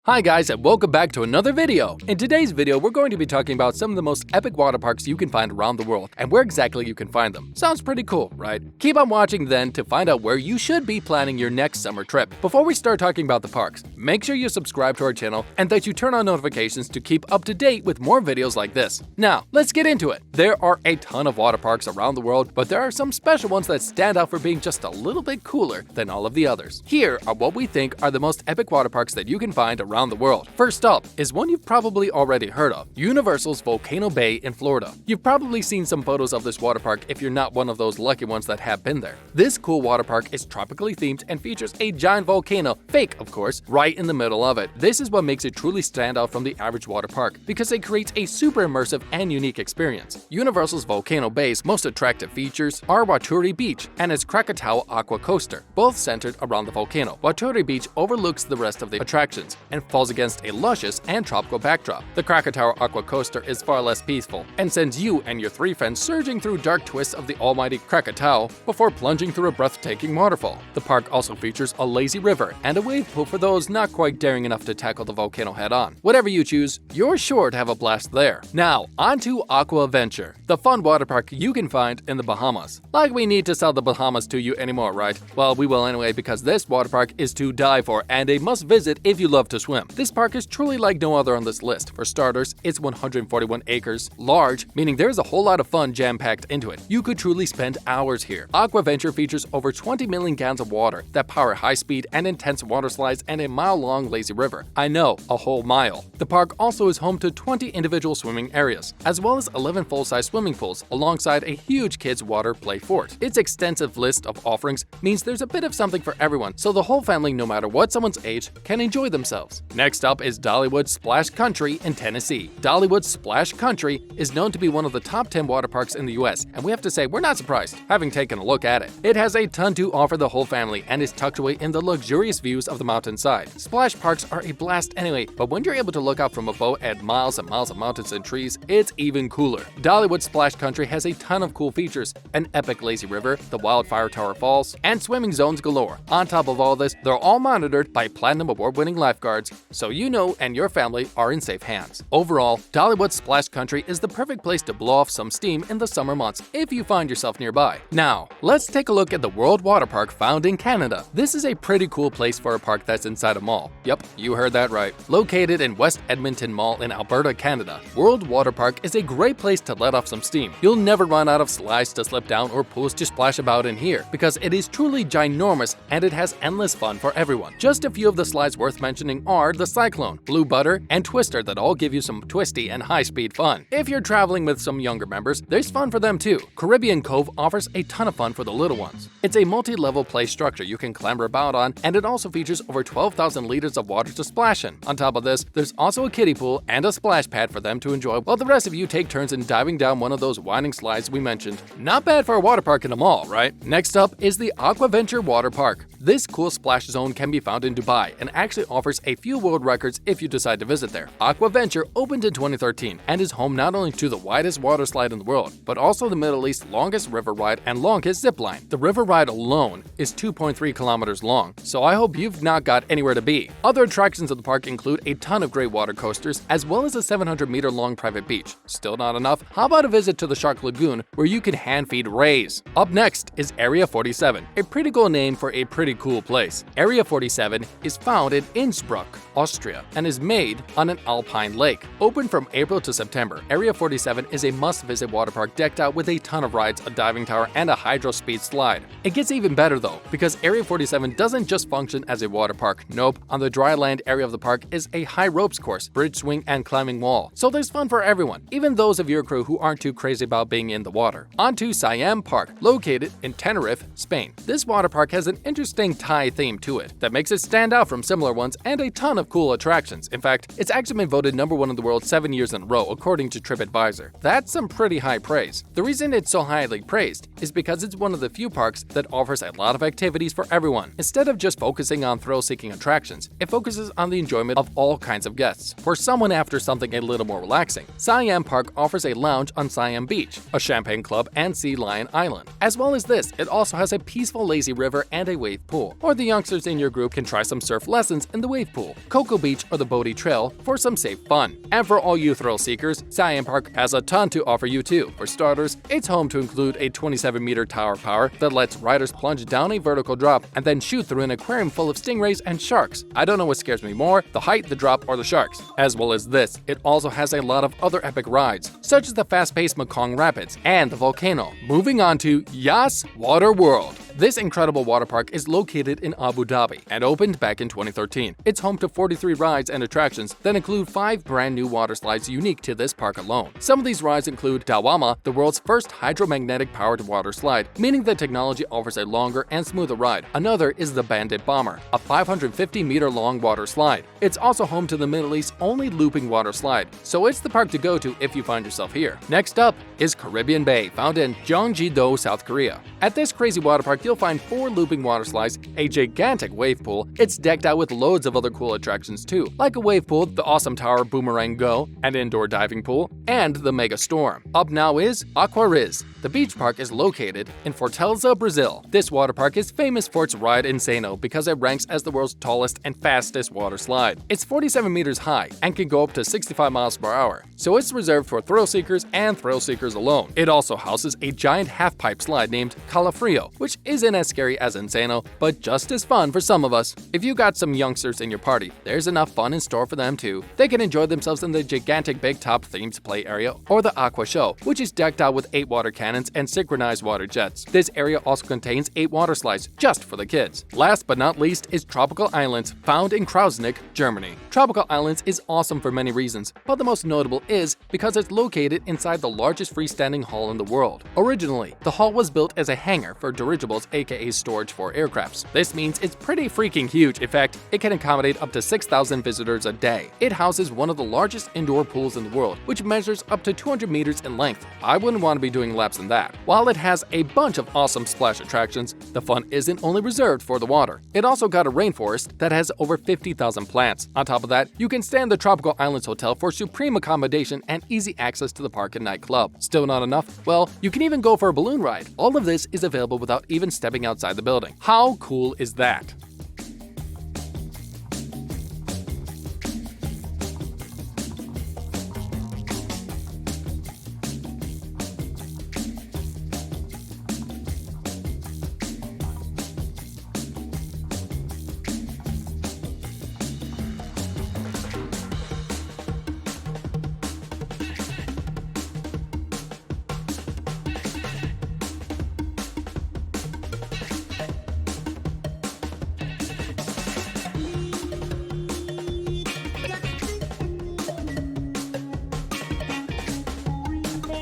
Hi guys, and welcome back to another video. In today's video, we're going to be talking about some of the most epic water parks you can find around the world and where exactly you can find them. Sounds pretty cool, right? Keep on watching then to find out where you should be planning your next summer trip. Before we start talking about the parks, make sure you subscribe to our channel and that you turn on notifications to keep up to date with more videos like this. Now, let's get into it. There are a ton of water parks around the world, but there are some special ones that stand out for being just a little bit cooler than all of the others. Here are what we think are the most epic water parks that you can find around the world. First up is one you've probably already heard of, Universal's Volcano Bay in Florida. You've probably seen some photos of this water park if you're not one of those lucky ones that have been there. This cool water park is tropically themed and features a giant volcano, fake of course, right in the middle of it. This is what makes it truly stand out from the average water park, because it creates a super immersive and unique experience. Universal's Volcano Bay's most attractive features are Waturi Beach and its Krakatoa Aqua Coaster, both centered around the volcano. Waturi Beach overlooks the rest of the attractions and falls against a luscious and tropical backdrop. The Krakatoa Aqua Coaster is far less peaceful and sends you and your three friends surging through dark twists of the almighty Krakatoa before plunging through a breathtaking waterfall. The park also features a lazy river and a wave pool for those not quite daring enough to tackle the volcano head-on. Whatever you choose, you're sure to have a blast there. Now, on to Aqua Venture, the fun water park you can find in the Bahamas. Like we need to sell the Bahamas to you anymore, right? Well, we will anyway, because this water park is to die for and a must-visit if you love to swim. This park is truly like no other on this list. For starters, it's 141 acres, large, meaning there's a whole lot of fun jam-packed into it. You could truly spend hours here. Aqua Venture features over 20 million gallons of water that power high-speed and intense water slides and a mile-long lazy river. I know, a whole mile. The park also is home to 20 individual swimming areas, as well as 11 full-size swimming pools, alongside a huge kids' water play fort. Its extensive list of offerings means there's a bit of something for everyone, so the whole family, no matter what someone's age, can enjoy themselves. Next up is Dollywood Splash Country in Tennessee. Dollywood Splash Country is known to be one of the top 10 water parks in the US, and we have to say we're not surprised, having taken a look at it. It has a ton to offer the whole family and is tucked away in the luxurious views of the mountainside. Splash parks are a blast anyway, but when you're able to look out from a boat at miles and miles of mountains and trees, it's even cooler. Dollywood Splash Country has a ton of cool features, an epic lazy river, the Wildfire Tower Falls, and swimming zones galore. On top of all this, they're all monitored by Platinum Award-winning lifeguards, so you know and your family are in safe hands. Overall, Dollywood Splash Country is the perfect place to blow off some steam in the summer months if you find yourself nearby. Now, let's take a look at the World Water Park found in Canada. This is a pretty cool place for a park that's inside a mall. Yep, you heard that right. Located in West Edmonton Mall in Alberta, Canada, World Water Park is a great place to let off some steam. You'll never run out of slides to slip down or pools to splash about in here, because it is truly ginormous and it has endless fun for everyone. Just a few of the slides worth mentioning are the Cyclone, Blue Butter, and Twister that all give you some twisty and high-speed fun. If you're traveling with some younger members, there's fun for them too. Caribbean Cove offers a ton of fun for the little ones. It's a multi-level play structure you can clamber about on, and it also features over 12,000 liters of water to splash in. On top of this, there's also a kiddie pool and a splash pad for them to enjoy, while the rest of you take turns in diving down one of those winding slides we mentioned. Not bad for a water park in a mall, right? Next up is the Aqua Venture Water Park. This cool splash zone can be found in Dubai and actually offers a few world records if you decide to visit there. Aqua Venture opened in 2013 and is home not only to the widest water slide in the world, but also the Middle East's longest river ride and longest zip line. The river ride alone is 2.3 kilometers long, so I hope you've not got anywhere to be. Other attractions of the park include a ton of great water coasters, as well as a 700-meter long private beach. Still not enough? How about a visit to the Shark Lagoon, where you can hand feed rays? Up next is Area 47, a pretty cool name for a pretty cool place. Area 47 is found in Innsbruck, Austria, and is made on an alpine lake. Open from April to September, Area 47 is a must-visit water park decked out with a ton of rides, a diving tower, and a hydro-speed slide. It gets even better though, because Area 47 doesn't just function as a water park. Nope, on the dry land area of the park is a high ropes course, bridge swing, and climbing wall. So there's fun for everyone, even those of your crew who aren't too crazy about being in the water. On to Siam Park, located in Tenerife, Spain. This water park has an interesting Thai theme to it that makes it stand out from similar ones and a ton of cool attractions. In fact, it's actually been voted #1 in the world 7 years in a row according to TripAdvisor. That's some pretty high praise. The reason it's so highly praised is because it's one of the few parks that offers a lot of activities for everyone. Instead of just focusing on thrill-seeking attractions, it focuses on the enjoyment of all kinds of guests. For someone after something a little more relaxing, Siam Park offers a lounge on Siam Beach, a champagne club, and Sea Lion Island. As well as this, it also has a peaceful lazy river and a wave pool. pool, or the youngsters in your group can try some surf lessons in the wave pool, Cocoa Beach, or the Bodie Trail for some safe fun. And for all you thrill seekers, Siam Park has a ton to offer you too. For starters, it's home to include a 27-meter tower power that lets riders plunge down a vertical drop and then shoot through an aquarium full of stingrays and sharks. I don't know what scares me more, the height, the drop, or the sharks. As well as this, it also has a lot of other epic rides, such as the fast-paced Mekong Rapids and the volcano. Moving on to Yas Water World. This incredible water park is located in Abu Dhabi and opened back in 2013. It's home to 43 rides and attractions that include 5 brand new water slides unique to this park alone. Some of these rides include Dawama, the world's first hydromagnetic-powered water slide, meaning the technology offers a longer and smoother ride. Another is the Bandit Bomber, a 550-meter-long water slide. It's also home to the Middle East's only looping water slide, so it's the park to go to if you find yourself here. Next up is Caribbean Bay, found in Gyeonggi-do, South Korea. At this crazy water park, you'll find 4 looping water slides, a gigantic wave pool. It's decked out with loads of other cool attractions too, like a wave pool, the awesome tower Boomerang Go, an indoor diving pool, and the Mega Storm. Up now is Aquariz. The beach park is located in Fortaleza, Brazil. This water park is famous for its ride Insano because it ranks as the world's tallest and fastest water slide. It's 47 meters high and can go up to 65 miles per hour, so it's reserved for thrill seekers and thrill seekers alone. It also houses a giant half-pipe slide named Calafrio, which isn't as scary as Insano, but just as fun for some of us. If you got some youngsters in your party, there's enough fun in store for them too. They can enjoy themselves in the gigantic big top themed play area or the Aqua Show, which is decked out with 8 water cannons and synchronized water jets. This area also contains 8 water slides just for the kids. Last but not least is Tropical Islands, found in Krausnick, Germany. Tropical Islands is awesome for many reasons, but the most notable is because it's located inside the largest freestanding hall in the world. Originally, the hall was built as a hangar for dirigibles, aka storage for aircrafts. This means it's pretty freaking huge. In fact, it can accommodate up to 6,000 visitors a day. It houses one of the largest indoor pools in the world, which measures up to 200 meters in length. I wouldn't want to be doing laps in that. While it has a bunch of awesome splash attractions, the fun isn't only reserved for the water. It also got a rainforest that has over 50,000 plants. On top of that, you can stay in the Tropical Islands Hotel for supreme accommodation and easy access to the park and nightclub. Still not enough? Well, you can even go for a balloon ride. All of this is available without even stepping outside the building. How cool is that?